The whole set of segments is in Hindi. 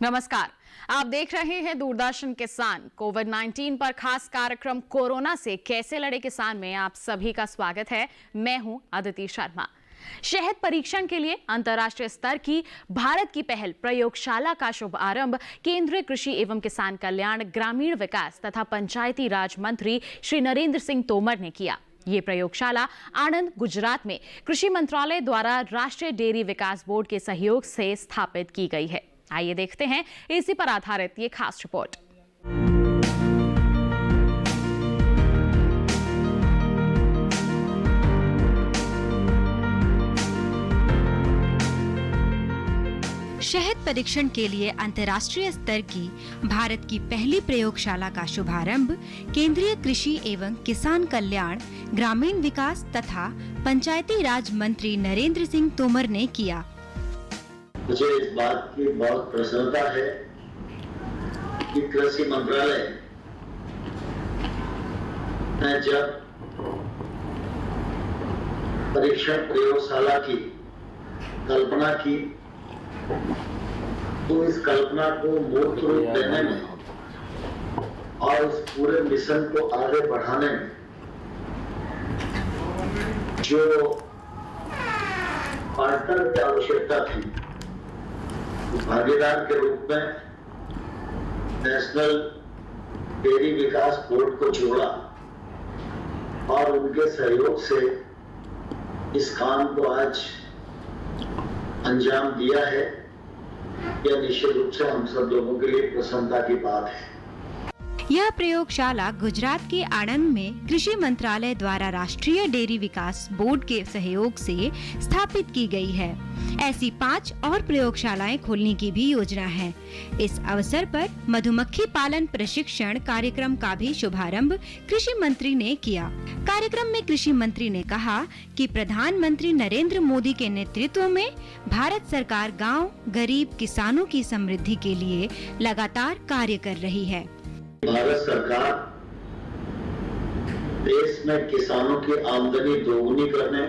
नमस्कार, आप देख रहे हैं दूरदर्शन किसान। कोविड-19 पर खास कार्यक्रम कोरोना से कैसे लड़े किसान में आप सभी का स्वागत है। मैं हूं अदिति शर्मा। शहद परीक्षण के लिए अंतर्राष्ट्रीय स्तर की भारत की पहल प्रयोगशाला का शुभारंभ केंद्रीय कृषि एवं किसान कल्याण, ग्रामीण विकास तथा पंचायती राज मंत्री श्री नरेंद्र सिंह तोमर ने किया। ये प्रयोगशाला आणंद, गुजरात में कृषि मंत्रालय द्वारा राष्ट्रीय डेयरी विकास बोर्ड के सहयोग से स्थापित की गई है। आइए देखते हैं इसी पर आधारित ये खास रिपोर्ट। शहद परीक्षण के लिए अंतर्राष्ट्रीय स्तर की भारत की पहली प्रयोगशाला का शुभारंभ केंद्रीय कृषि एवं किसान कल्याण, ग्रामीण विकास तथा पंचायती राज मंत्री नरेंद्र सिंह तोमर ने किया। मुझे इस बात की बहुत प्रसन्नता है कि कृषि मंत्रालय ने जब परीक्षण प्रयोगशाला की कल्पना की तो इस कल्पना को मूर्त रूप देने में और इस पूरे मिशन को आगे बढ़ाने में जो पार्टनर की आवश्यकता थी, भागीदार के रूप में नेशनल डेयरी विकास बोर्ड को जोड़ा और उनके सहयोग से इस काम को आज अंजाम दिया है। यह निश्चित रूप से हम सब लोगों के लिए प्रसन्नता की बात है। यह प्रयोगशाला गुजरात के आणंद में कृषि मंत्रालय द्वारा राष्ट्रीय डेयरी विकास बोर्ड के सहयोग से स्थापित की गई है। ऐसी 5 और प्रयोगशालाएं खोलने की भी योजना है। इस अवसर पर मधुमक्खी पालन प्रशिक्षण कार्यक्रम का भी शुभारंभ कृषि मंत्री ने किया। कार्यक्रम में कृषि मंत्री ने कहा कि प्रधानमंत्री नरेंद्र मोदी के नेतृत्व में भारत सरकार गांव, गरीब किसानों की समृद्धि के लिए लगातार कार्य कर रही है। भारत सरकार देश में किसानों की आमदनी दोगुनी करने,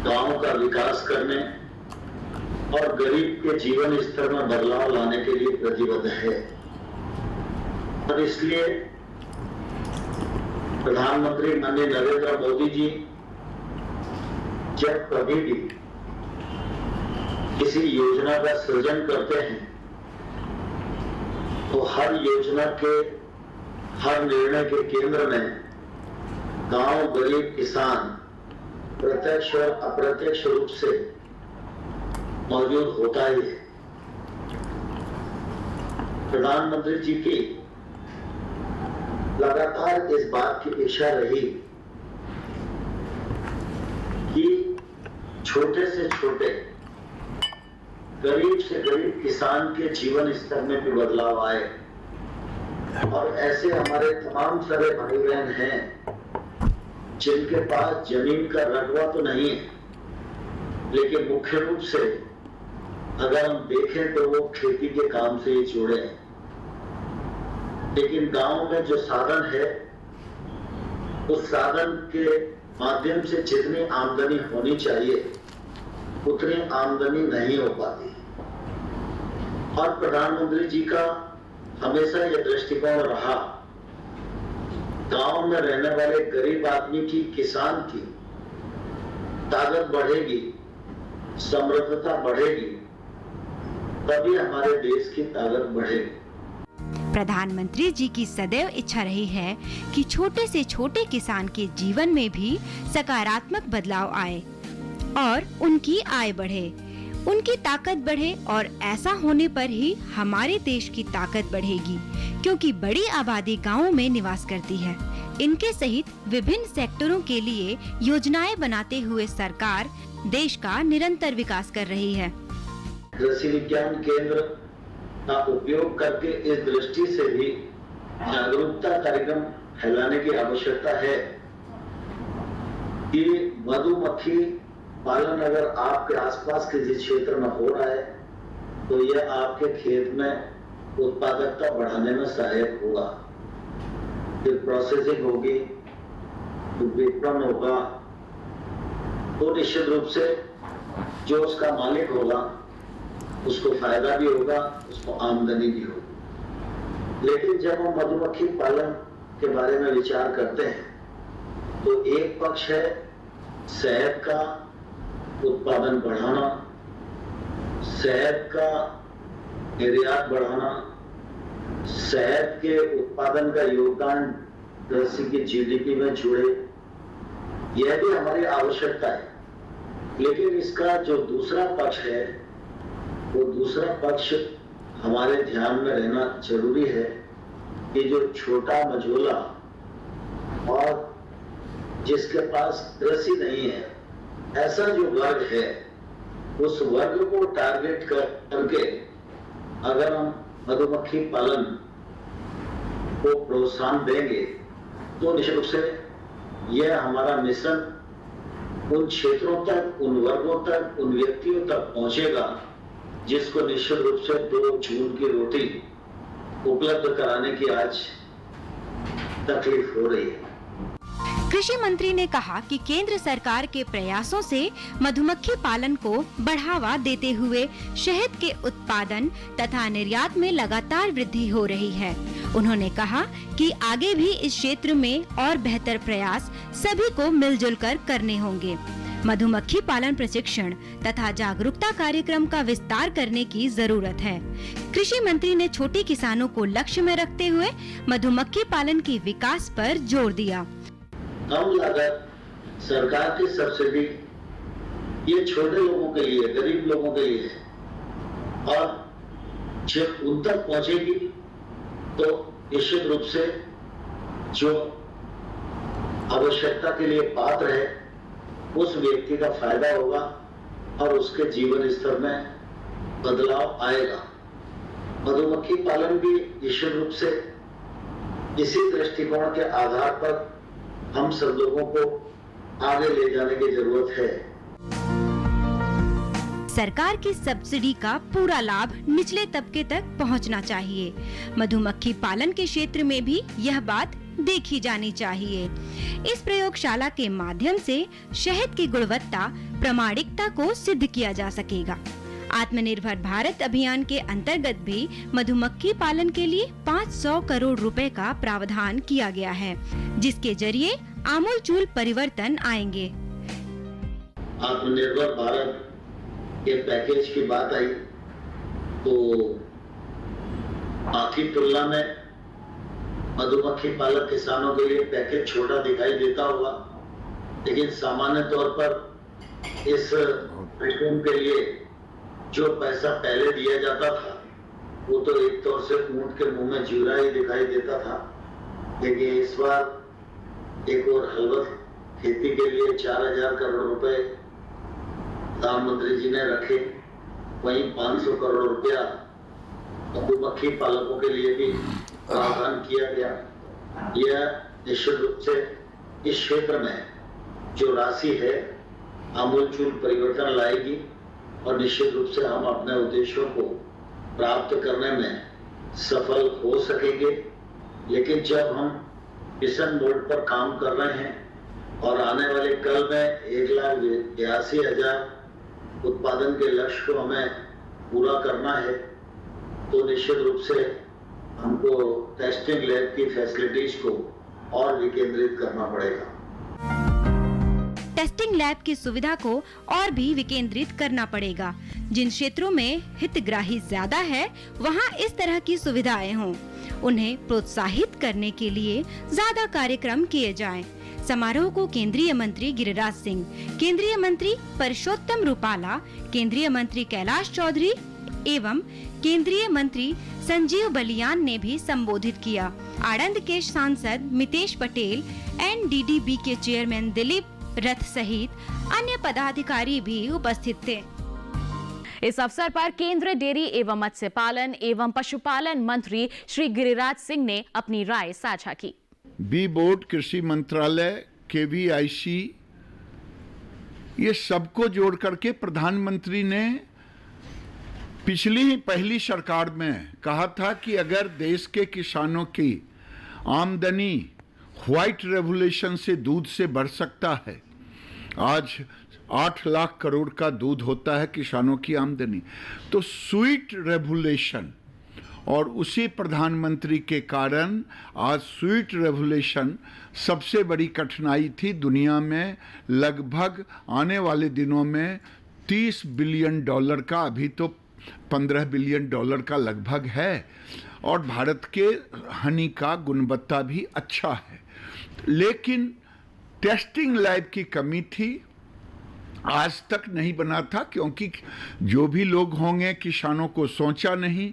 गांव का विकास करने और गरीब के जीवन स्तर में बदलाव लाने के लिए प्रतिबद्ध है। और इसलिए प्रधानमंत्री माननीय नरेंद्र मोदी जी जब कभी भी किसी योजना का सृजन करते हैं तो हर योजना के हर निर्णय के केंद्र में गांव, गरीब किसान प्रत्यक्ष और अप्रत्यक्ष रूप से मौजूद होता ही है। प्रधानमंत्री जी की लगातार इस बात की इच्छा रही कि छोटे से छोटे, गरीब से गरीब किसान के जीवन स्तर में भी बदलाव आए। और ऐसे हमारे तमाम सारे भाई बहन हैं जिनके पास जमीन का रकबा तो नहीं है, लेकिन मुख्य रूप से अगर हम देखें तो वो खेती के काम से ही जुड़े हैं। लेकिन गांव में जो साधन है उस साधन के माध्यम से जितनी आमदनी होनी चाहिए उतनी आमदनी नहीं हो पाती। और प्रधानमंत्री जी का हमेशा यह दृष्टिकोण रहा, गांव में रहने वाले गरीब आदमी की, किसान की ताकत बढ़ेगी, समृद्धता बढ़ेगी, तभी हमारे देश की ताकत बढ़ेगी। प्रधानमंत्री जी की सदैव इच्छा रही है कि छोटे से छोटे किसान के जीवन में भी सकारात्मक बदलाव आए और उनकी आय बढ़े, उनकी ताकत बढ़े। और ऐसा होने पर ही हमारे देश की ताकत बढ़ेगी, क्योंकि बड़ी आबादी गांवों में निवास करती है। इनके सहित विभिन्न सेक्टरों के लिए योजनाएं बनाते हुए सरकार देश का निरंतर विकास कर रही है। कृषि विज्ञान केंद्र का उपयोग करके इस दृष्टि से भी जागरूकता कार्यक्रम फैलाने की आवश्यकता है कि मधुमक्खी पालन अगर आपके आसपास किसी क्षेत्र में हो रहा है तो यह आपके खेत में उत्पादकता बढ़ाने में सहायक होगा। फिर प्रोसेसिंग होगी, विपणन होगा, तो निश्चित रूप से जो उसका मालिक होगा उसको फायदा भी होगा, उसको आमदनी भी होगी। लेकिन जब हम मधुमक्खी पालन के बारे में विचार करते हैं तो एक पक्ष है शहद का उत्पादन बढ़ाना, शहद का निर्यात बढ़ाना, शहद के उत्पादन का योगदान कृषि की जीडीपी में जुड़े, यह भी हमारी आवश्यकता है। लेकिन इसका जो दूसरा पक्ष है, वो दूसरा पक्ष हमारे ध्यान में रहना जरूरी है कि जो छोटा मझोला और जिसके पास कृषि नहीं है, ऐसा जो वर्ग है, उस वर्ग को टारगेट करके अगर हम मधुमक्खी पालन को प्रोत्साहन देंगे तो निश्चित रूप से यह हमारा मिशन उन क्षेत्रों तक, उन वर्गों तक, उन व्यक्तियों तक पहुंचेगा जिसको निश्चित रूप से 2 जून की रोटी उपलब्ध कराने की आज तकलीफ हो रही है। कृषि मंत्री ने कहा कि केंद्र सरकार के प्रयासों से मधुमक्खी पालन को बढ़ावा देते हुए शहद के उत्पादन तथा निर्यात में लगातार वृद्धि हो रही है। उन्होंने कहा कि आगे भी इस क्षेत्र में और बेहतर प्रयास सभी को मिलजुल कर करने होंगे। मधुमक्खी पालन प्रशिक्षण तथा जागरूकता कार्यक्रम का विस्तार करने की जरूरत है। कृषि मंत्री ने छोटे किसानों को लक्ष्य में रखते हुए मधुमक्खी पालन के विकास पर जोर दिया। कम लागत सरकार की सब्सिडी ये छोटे लोगों के लिए, गरीब लोगों के लिए है और जब उन तक पहुंचेगी तो निश्चित रूप से जो आवश्यकता के लिए पात्र है उस व्यक्ति का फायदा होगा और उसके जीवन स्तर में बदलाव आएगा। मधुमक्खी पालन भी निश्चित रूप से इसी दृष्टिकोण के आधार पर हम सब लोगों को आगे ले जाने की जरूरत है। सरकार की सब्सिडी का पूरा लाभ निचले तबके तक पहुंचना चाहिए। मधुमक्खी पालन के क्षेत्र में भी यह बात देखी जानी चाहिए। इस प्रयोगशाला के माध्यम से शहद की गुणवत्ता, प्रामाणिकता को सिद्ध किया जा सकेगा। आत्मनिर्भर भारत अभियान के अंतर्गत भी मधुमक्खी पालन के लिए 500 करोड़ रुपए का प्रावधान किया गया है, जिसके जरिए आमूलचूल परिवर्तन आएंगे। आत्मनिर्भर भारत के पैकेज की बात आई तो बाकी तुलना में मधुमक्खी पालक किसानों के लिए पैकेज छोटा दिखाई देता होगा, लेकिन सामान्य तौर पर इस कार्यक्रम के लिए जो पैसा पहले दिया जाता था वो तो एक तौर से ऊंट के मुंह में जीरा ही दिखाई देता था। लेकिन इस बार एक और हलवत खेती के लिए 4000 करोड़ रुपए प्रधानमंत्री जी ने रखे, वहीं 500 करोड़ रुपया मधुमक्खी पालकों के लिए भी प्रावधान किया गया। यह निश्चित रूप से इस क्षेत्र में जो राशि है आमूलचूल परिवर्तन लाएगी और निश्चित रूप से हम अपने उद्देश्यों को प्राप्त करने में सफल हो सकेंगे। लेकिन जब हम मिशन मोड पर काम कर रहे हैं और आने वाले कल में 1,82,000 उत्पादन के लक्ष्य को हमें पूरा करना है तो निश्चित रूप से हमको टेस्टिंग लैब की फैसिलिटीज को और विकेंद्रित करना पड़ेगा। टेस्टिंग लैब की सुविधा को और भी विकेंद्रित करना पड़ेगा। जिन क्षेत्रों में हितग्राही ज्यादा है, वहां इस तरह की सुविधाएं हों। उन्हें प्रोत्साहित करने के लिए ज्यादा कार्यक्रम किए जाएं। समारोह को केंद्रीय मंत्री गिरिराज सिंह, केंद्रीय मंत्री परषोत्तम रुपाला, केंद्रीय मंत्री कैलाश चौधरी एवं केंद्रीय मंत्री संजीव बलियान ने भी संबोधित किया। आणंद के सांसद मितेश पटेल, NDDB के चेयरमैन दिलीप रथ सहित अन्य पदाधिकारी भी उपस्थित थे। इस अवसर पर केंद्रीय डेयरी एवं मत्स्य पालन एवं पशुपालन मंत्री श्री गिरिराज सिंह ने अपनी राय साझा की। बी बोर्ड, कृषि मंत्रालय, KVIC, ये सबको जोड़ करके प्रधानमंत्री ने पहली सरकार में कहा था कि अगर देश के किसानों की आमदनी व्हाइट रेवोल्यूशन से दूध से बढ़ सकता है, आज 8 लाख करोड़ का दूध होता है किसानों की आमदनी। तो स्वीट रेवोल्यूशन, और उसी प्रधानमंत्री के कारण आज स्वीट रेवोल्यूशन सबसे बड़ी कठिनाई थी दुनिया में। लगभग आने वाले दिनों में $30 बिलियन का, अभी तो $15 बिलियन का लगभग है, और भारत के हनी का गुणवत्ता भी अच्छा है। लेकिन टेस्टिंग लैब की कमी थी, आज तक नहीं बना था, क्योंकि जो भी लोग होंगे किसानों को सोचा नहीं।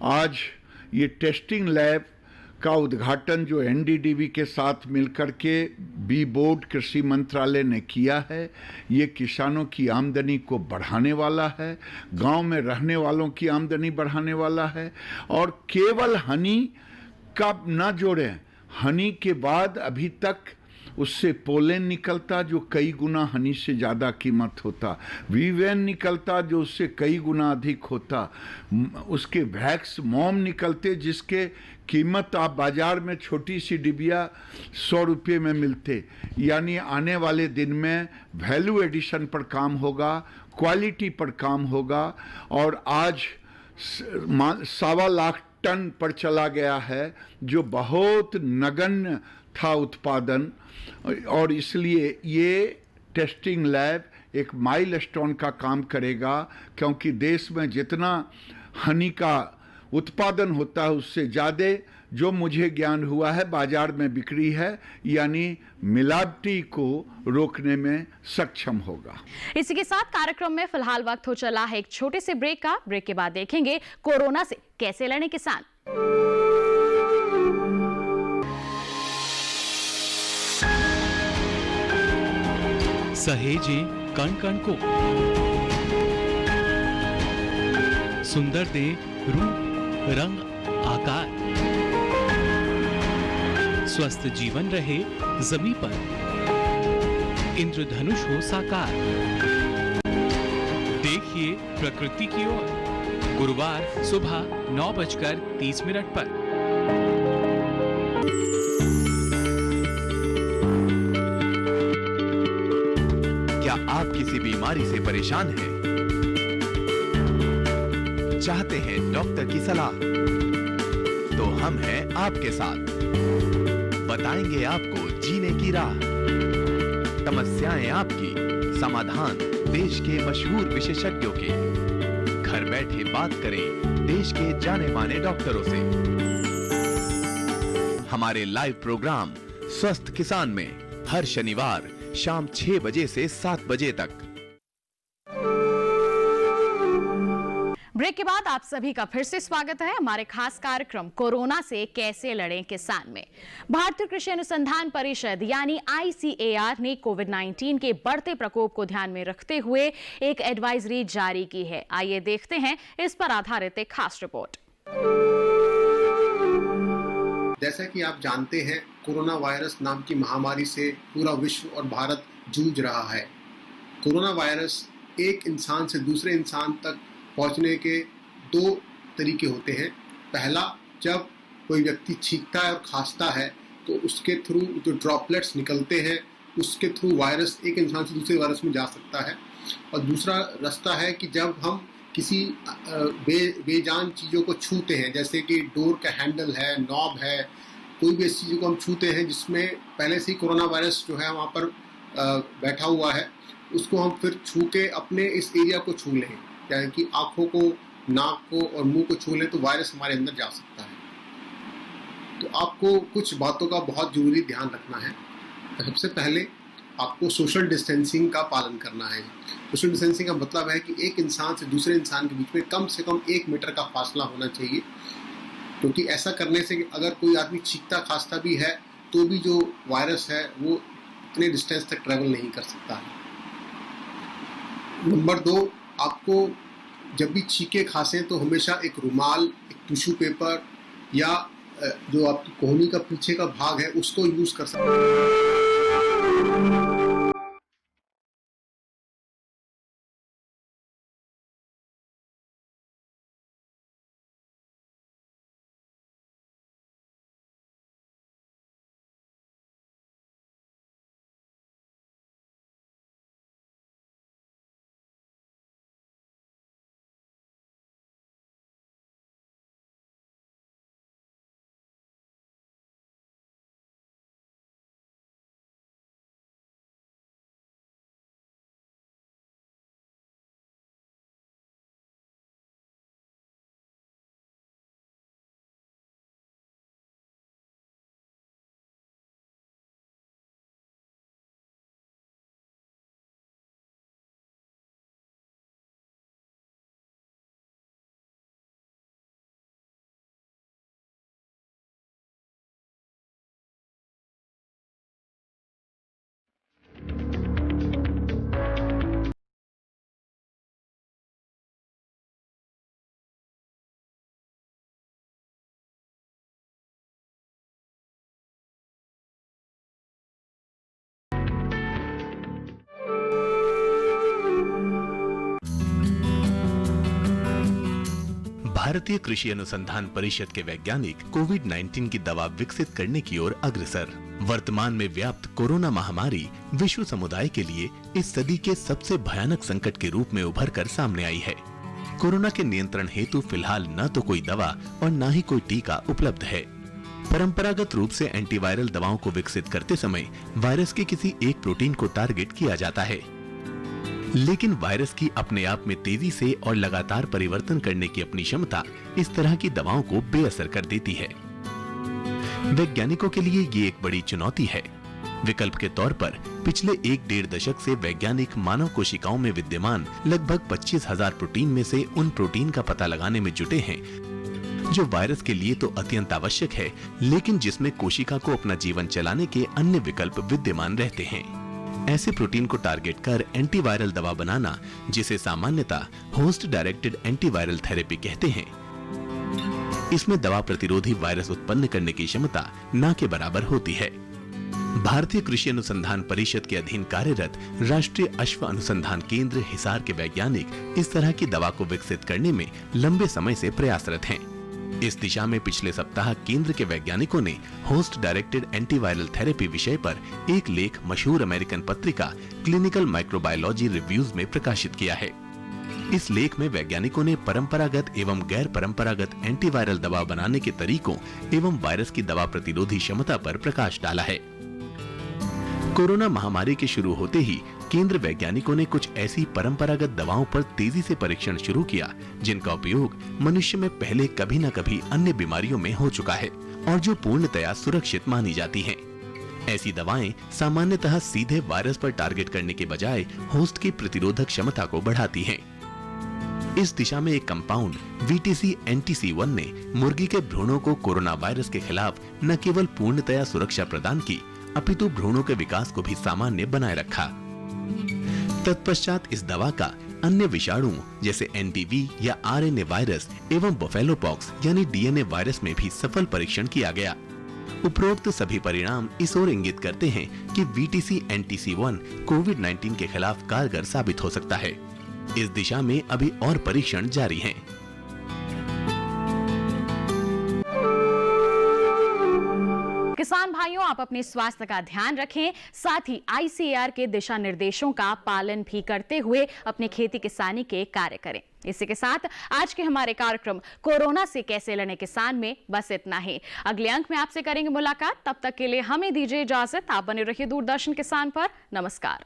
आज ये टेस्टिंग लैब का उद्घाटन जो एनडीडीबी के साथ मिलकर के बी बोर्ड कृषि मंत्रालय ने किया है, ये किसानों की आमदनी को बढ़ाने वाला है, गांव में रहने वालों की आमदनी बढ़ाने वाला है। और केवल हनी का ना जोड़ें, हनी के बाद अभी तक उससे पोलेन निकलता जो कई गुना हनी से ज़्यादा कीमत होता, वीवेन निकलता जो उससे कई गुना अधिक होता, उसके वैक्स मोम निकलते जिसके कीमत आप बाज़ार में छोटी सी डिबिया 100 रुपये में मिलते। यानी आने वाले दिन में वैल्यू एडिशन पर काम होगा, क्वालिटी पर काम होगा। और आज 1.25 लाख टन पर चला गया है, जो बहुत नगण्य था उत्पादन। और इसलिए ये टेस्टिंग लैब एक माइलस्टोन का काम करेगा, क्योंकि देश में जितना हनी का उत्पादन होता है उससे ज़्यादा जो मुझे ज्ञान हुआ है बाजार में बिक्री है, यानी मिलावटी को रोकने में सक्षम होगा। इसी के साथ कार्यक्रम में फिलहाल वक्त हो चला है एक छोटे से ब्रेक का। ब्रेक के बाद देखेंगे कोरोना से कैसे लड़े किसान। सहेजे कण कण को, सुंदर दे रूप रंग आकार, स्वस्थ जीवन रहे जमी पर, इंद्रधनुष हो साकार। देखिए प्रकृति की ओर, गुरुवार सुबह 9:30 पर। क्या आप किसी बीमारी से परेशान हैं? चाहते हैं डॉक्टर की सलाह? तो हम हैं आपके साथ, बताएंगे आपको जीने की राह। समस्याएं आपकी, समाधान देश के मशहूर विशेषज्ञों के। घर बैठे बात करें देश के जाने माने डॉक्टरों से। हमारे लाइव प्रोग्राम स्वस्थ किसान में हर शनिवार शाम 6 बजे से 7 बजे तक। ब्रेक के बाद आप सभी का फिर से स्वागत है हमारे खास कार्यक्रम कोरोना से कैसे लड़ें किसान में। भारतीय कृषि अनुसंधान परिषद यानी ICAR ने कोविड-19 के बढ़ते प्रकोप को ध्यान में रखते हुए एक एडवाइजरी जारी की है। आइए देखते हैं इस पर आधारित एक खास रिपोर्ट। जैसा कि आप जानते हैं, कोरोना वायरस नाम की महामारी से पूरा विश्व और भारत जूझ रहा है। कोरोना वायरस एक इंसान से दूसरे इंसान तक पहुंचने के 2 तरीके होते हैं। पहला, जब कोई व्यक्ति छींकता है और खांसता है तो उसके थ्रू जो ड्रॉपलेट्स निकलते हैं उसके थ्रू वायरस एक इंसान से दूसरे वायरस में जा सकता है। और दूसरा रास्ता है कि जब हम किसी बेजान चीज़ों को छूते हैं, जैसे कि डोर का हैंडल है, नॉब है, कोई भी ऐसी चीज़ों को हम छूते हैं जिसमें पहले से ही कोरोना वायरस जो है वहाँ पर बैठा हुआ है, उसको हम फिर छू के अपने इस एरिया को छू लें, यानी कि आँखों को, नाक को और मुंह को छू लें तो वायरस हमारे अंदर जा सकता है। तो आपको कुछ बातों का बहुत ज़रूरी ध्यान रखना है। सबसे पहले आपको सोशल डिस्टेंसिंग का पालन करना है। सोशल डिस्टेंसिंग का मतलब है कि एक इंसान से दूसरे इंसान के बीच में कम से कम 1 मीटर का फासला होना चाहिए, क्योंकि ऐसा करने से अगर कोई आदमी छींकता खांसता भी है तो भी जो वायरस है वो इतने डिस्टेंस तक ट्रैवल नहीं कर सकता है। नंबर 2, आपको जब भी छींके खांसे तो हमेशा एक रुमाल, एक टिश्यू पेपर या जो आपकी कोहनी का पीछे का भाग है उसको यूज़ कर सकते हैं। भारतीय कृषि अनुसंधान परिषद के वैज्ञानिक कोविड-19 की दवा विकसित करने की ओर अग्रसर। वर्तमान में व्याप्त कोरोना महामारी विश्व समुदाय के लिए इस सदी के सबसे भयानक संकट के रूप में उभर कर सामने आई है। कोरोना के नियंत्रण हेतु फिलहाल न तो कोई दवा और न ही कोई टीका उपलब्ध है। परंपरागत रूप से एंटीवायरल दवाओं को विकसित करते समय वायरस के किसी एक प्रोटीन को टारगेट किया जाता है, लेकिन वायरस की अपने आप में तेजी से और लगातार परिवर्तन करने की अपनी क्षमता इस तरह की दवाओं को बेअसर कर देती है। वैज्ञानिकों के लिए ये एक बड़ी चुनौती है। विकल्प के तौर पर पिछले 1-1.5 दशक से वैज्ञानिक मानव कोशिकाओं में विद्यमान लगभग 25,000 प्रोटीन में से उन प्रोटीन का पता लगाने में जुटे हैं जो वायरस के लिए तो अत्यंत आवश्यक है, लेकिन जिसमें कोशिका को अपना जीवन चलाने के अन्य विकल्प विद्यमान रहते हैं। ऐसे प्रोटीन को टारगेट कर एंटीवायरल दवा बनाना, जिसे सामान्यतः होस्ट डायरेक्टेड एंटीवायरल थेरेपी कहते हैं, इसमें दवा प्रतिरोधी वायरस उत्पन्न करने की क्षमता न के बराबर होती है। भारतीय कृषि अनुसंधान परिषद के अधीन कार्यरत राष्ट्रीय अश्व अनुसंधान केंद्र हिसार के वैज्ञानिक इस तरह की दवा को विकसित करने में लंबे समय से प्रयासरत हैं। इस दिशा में पिछले सप्ताह केंद्र के वैज्ञानिकों ने होस्ट डायरेक्टेड एंटीवायरल थेरेपी विषय पर एक लेख मशहूर अमेरिकन पत्रिका क्लिनिकल माइक्रोबायोलॉजी रिव्यूज में प्रकाशित किया है। इस लेख में वैज्ञानिकों ने परंपरागत एवं गैर परंपरागत एंटीवायरल दवा बनाने के तरीकों एवं वायरस की दवा प्रतिरोधी क्षमता पर प्रकाश डाला है। कोरोना महामारी के शुरू होते ही केंद्र वैज्ञानिकों ने कुछ ऐसी परंपरागत दवाओं पर तेजी से परीक्षण शुरू किया जिनका उपयोग मनुष्य में पहले कभी न कभी अन्य बीमारियों में हो चुका है और जो पूर्णतया सुरक्षित मानी जाती हैं। ऐसी दवाएं सामान्यतः सीधे वायरस पर टारगेट करने के बजाय होस्ट की प्रतिरोधक क्षमता को बढ़ाती हैं। इस दिशा में एक कंपाउंड VTC NTC1 ने मुर्गी के भ्रूणों को कोरोना वायरस के खिलाफ न केवल पूर्णतया सुरक्षा प्रदान की, अपितु भ्रूणों के विकास को भी सामान्य बनाए रखा। तत्पश्चात इस दवा का अन्य विषाणुओं जैसे NDV या RNA वायरस एवं बफेलो पॉक्स यानी DNA वायरस में भी सफल परीक्षण किया गया। उपरोक्त सभी परिणाम इस ओर इंगित करते हैं कि VTC NTC1 कोविड-19 के खिलाफ कारगर साबित हो सकता है। इस दिशा में अभी और परीक्षण जारी हैं। किसान भाइयों, आप अपने स्वास्थ्य का ध्यान रखें, साथ ही ICAR के दिशा निर्देशों का पालन भी करते हुए अपने खेती किसानी के कार्य करें। इसी के साथ आज के हमारे कार्यक्रम कोरोना से कैसे लड़े किसान में बस इतना ही। अगले अंक में आपसे करेंगे मुलाकात। तब तक के लिए हमें दीजिए इजाजत। आप बने रहिए दूरदर्शन किसान पर। नमस्कार।